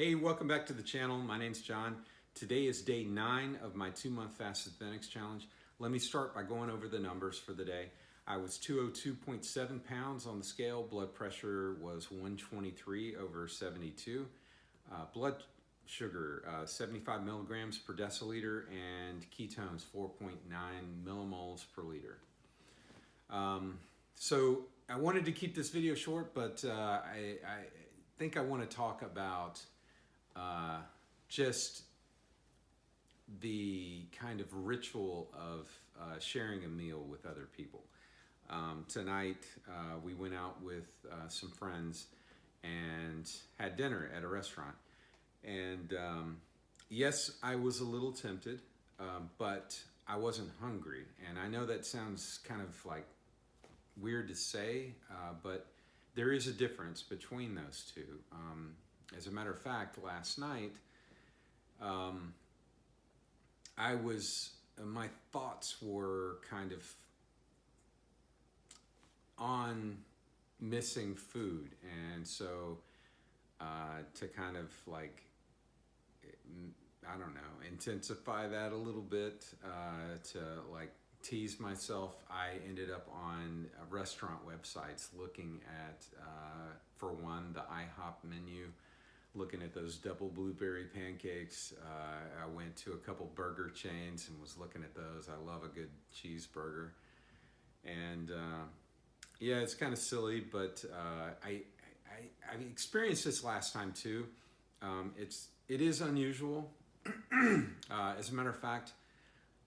Hey, welcome back to the channel. My name's John. Today is day 9 of my 2-month Fasted-Thenics challenge. Let me start by going over the numbers for the day. I was 202.7 pounds on the scale. Blood pressure was 123/72. Blood sugar, 75 milligrams per deciliter, and ketones, 4.9 millimoles per liter. So I wanted to keep this video short, but I think I want to talk about just the kind of ritual of sharing a meal with other people. Tonight we went out with some friends and had dinner at a restaurant. And yes, I was a little tempted, but I wasn't hungry. And I know that sounds kind of like weird to say, but there is a difference between those two. As a matter of fact, last night, my thoughts were kind of on missing food. And so to kind of like, I don't know, intensify that a little bit, to like tease myself, I ended up on restaurant websites looking at, for one, the IHOP menu, looking at those double blueberry pancakes. I went to a couple burger chains and was looking at those. I love a good cheeseburger. And yeah, it's kind of silly, but I experienced this last time too. It is unusual. As a matter of fact,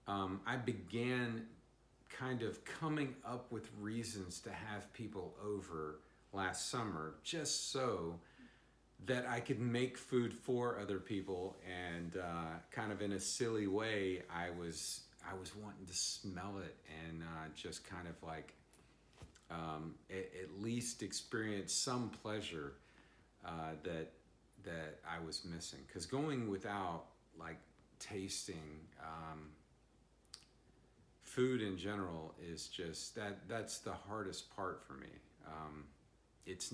I began kind of coming up with reasons to have people over last summer just so that I could make food for other people. And kind of in a silly way, I was wanting to smell it and just kind of like at least experience some pleasure that I was missing. Because going without like tasting food in general is just that's the hardest part for me. It's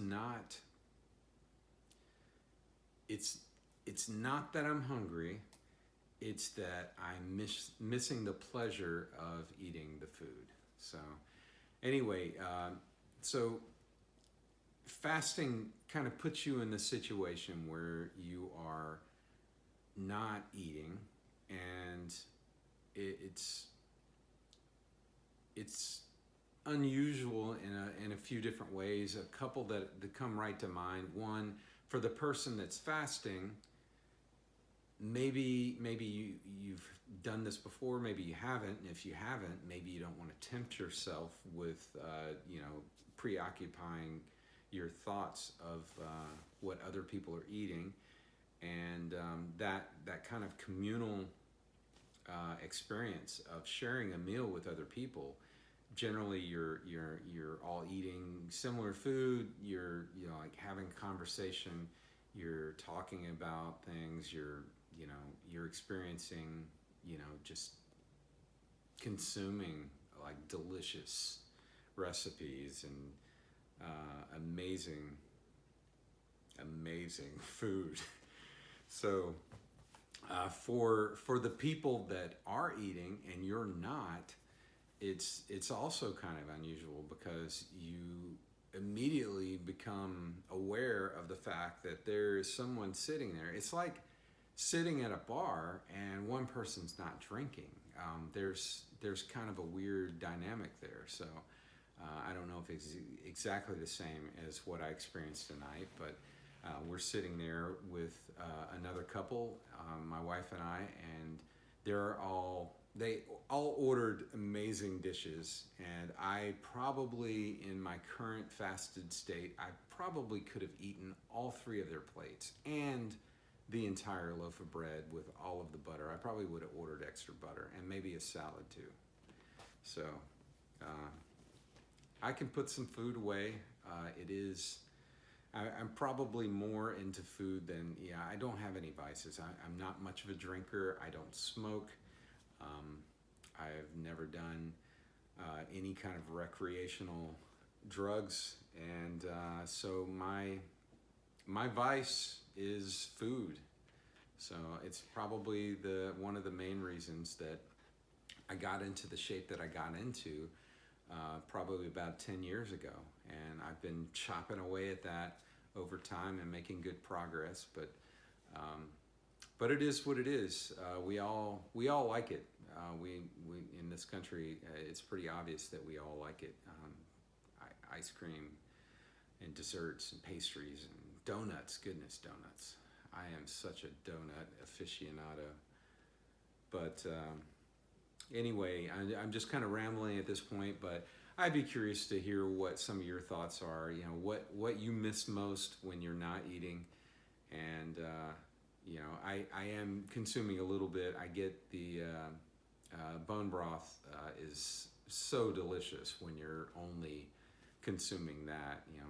not that I'm hungry, it's that I'm missing the pleasure of eating the food. So anyway, so fasting kind of puts you in the situation where you are not eating, and it's unusual in a few different ways. A couple that come right to mind. One, for the person that's fasting, maybe you've done this before, maybe you haven't, and if you haven't, maybe you don't want to tempt yourself with preoccupying your thoughts of what other people are eating. And that kind of communal experience of sharing a meal with other people. Generally, you're all eating similar food. You're like having a conversation. You're talking about things. You're experiencing, just consuming like delicious recipes and amazing food. So for the people that are eating and you're not, it's also kind of unusual, because you immediately become aware of the fact that there is someone sitting there. It's like sitting at a bar and one person's not drinking. There's kind of a weird dynamic there. So I don't know if it's exactly the same as what I experienced tonight, but we're sitting there with another couple, my wife and I, and they all ordered amazing dishes. And I probably, in my current fasted state, I probably could have eaten all 3 of their plates and the entire loaf of bread with all of the butter. I probably would have ordered extra butter and maybe a salad too. So I can put some food away. I'm probably more into food than, I don't have any vices. I'm not much of a drinker. I don't smoke. I've never done any kind of recreational drugs. And so my vice is food. So it's probably one of the main reasons that I got into the shape that I got into probably about 10 years ago. And I've been chopping away at that over time and making good progress. But it is what it is. We all like it. We in this country, it's pretty obvious that we all like it. Ice cream and desserts and pastries and donuts. Goodness, donuts. I am such a donut aficionado. But anyway, I'm just kind of rambling at this point, but I'd be curious to hear what some of your thoughts are. You know, what you miss most when you're not eating, and you know, I am consuming a little bit. I get the bone broth is so delicious when you're only consuming that. You know,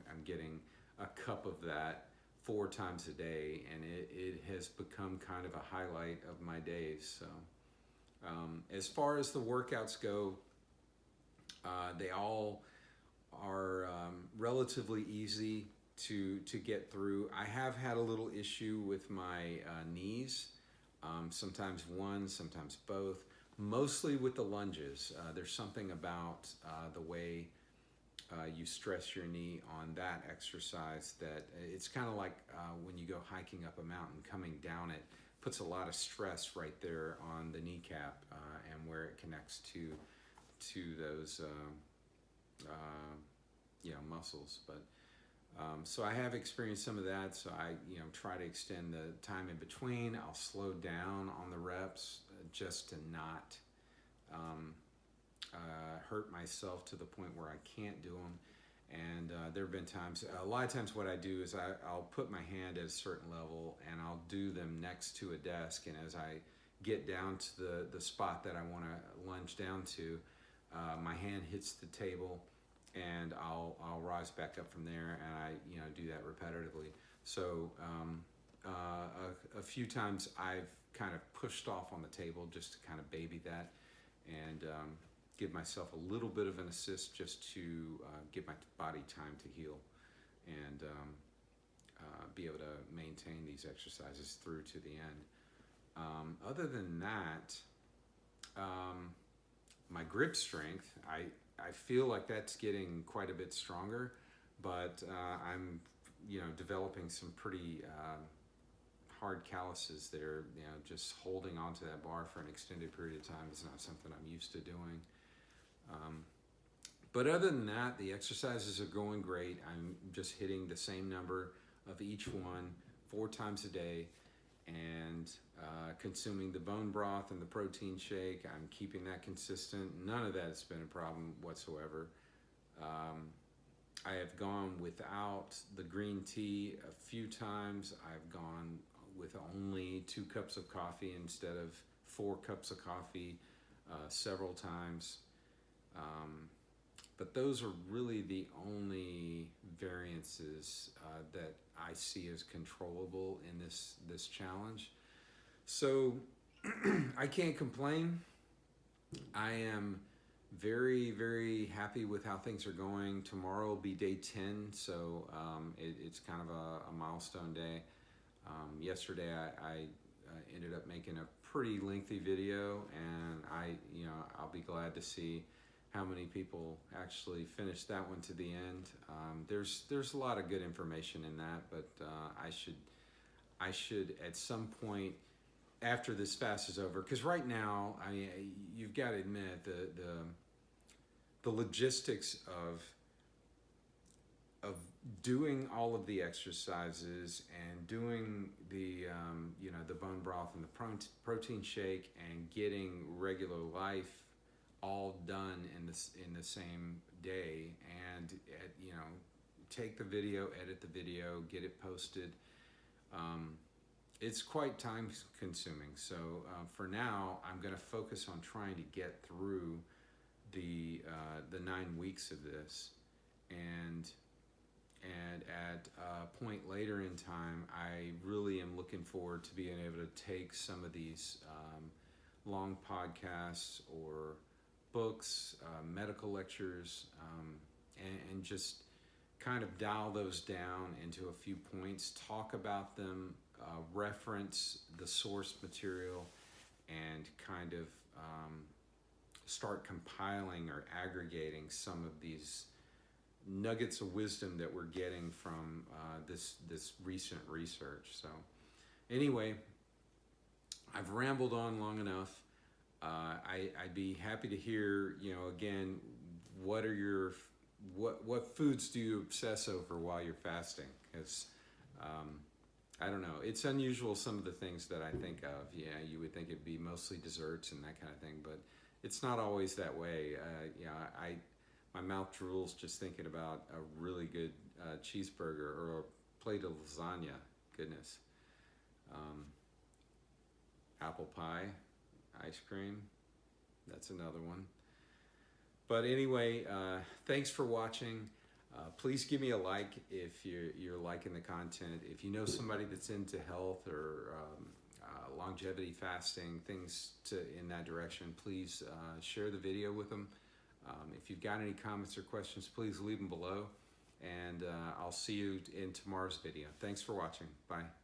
I'm getting a cup of that 4 times a day, and it has become kind of a highlight of my days. So as far as the workouts go, they all are relatively easy to get through. I have had a little issue with my knees, sometimes one, sometimes both, mostly with the lunges. There's something about the way you stress your knee on that exercise that it's kind of like when you go hiking up a mountain, coming down it puts a lot of stress right there on the kneecap and where it connects to those muscles. But so I have experienced some of that. So I try to extend the time in between. I'll slow down on the reps just to not hurt myself to the point where I can't do them. And there have been times, a lot of times what I do is I'll put my hand at a certain level and I'll do them next to a desk. And as I get down to the spot that I want to lunge down to, my hand hits the table and I'll rise back up from there, and I do that repetitively. So a few times I've kind of pushed off on the table just to kind of baby that and give myself a little bit of an assist just to give my body time to heal and be able to maintain these exercises through to the end. Other than that, my grip strength, I feel like that's getting quite a bit stronger, but I'm developing some pretty hard calluses there. Just holding onto that bar for an extended period of time is not something I'm used to doing. But other than that, the exercises are going great. I'm just hitting the same number of each one 4 times a day, and consuming the bone broth and the protein shake. I'm keeping that consistent. None of that has been a problem whatsoever. I have gone without the green tea a few times. I've gone with only 2 cups of coffee instead of 4 cups of coffee several times. But those are really the only variances that I see as controllable in this challenge. So I can't complain. I am very, very happy with how things are going. Tomorrow will be day 10, so it's kind of a milestone day. Yesterday I ended up making a pretty lengthy video, and I'll be glad to see how many people actually finish that one to the end. There's a lot of good information in that, but I should at some point after this fast is over, because right now, you've got to admit the logistics of doing all of the exercises and doing the bone broth and the protein shake and getting regular life all done in the same day, and take the video, edit the video, get it posted. It's quite time consuming. So for now, I'm going to focus on trying to get through the 9 weeks of this, and at a point later in time, I really am looking forward to being able to take some of these long podcasts or books, medical lectures, and just kind of dial those down into a few points, talk about them, reference the source material, and kind of start compiling or aggregating some of these nuggets of wisdom that we're getting from this recent research. So anyway, I've rambled on long enough. I'd be happy to hear, again, what foods do you obsess over while you're fasting? Because I don't know, it's unusual, some of the things that I think of. Yeah, you would think it'd be mostly desserts and that kind of thing, but it's not always that way. My mouth drools just thinking about a really good cheeseburger or a plate of lasagna. Goodness. Apple pie, ice cream, that's another one. But anyway, thanks for watching. Please give me a like if you're liking the content. If you know somebody that's into health or longevity fasting, things in that direction, please share the video with them. If you've got any comments or questions, please leave them below. And I'll see you in tomorrow's video. Thanks for watching. Bye.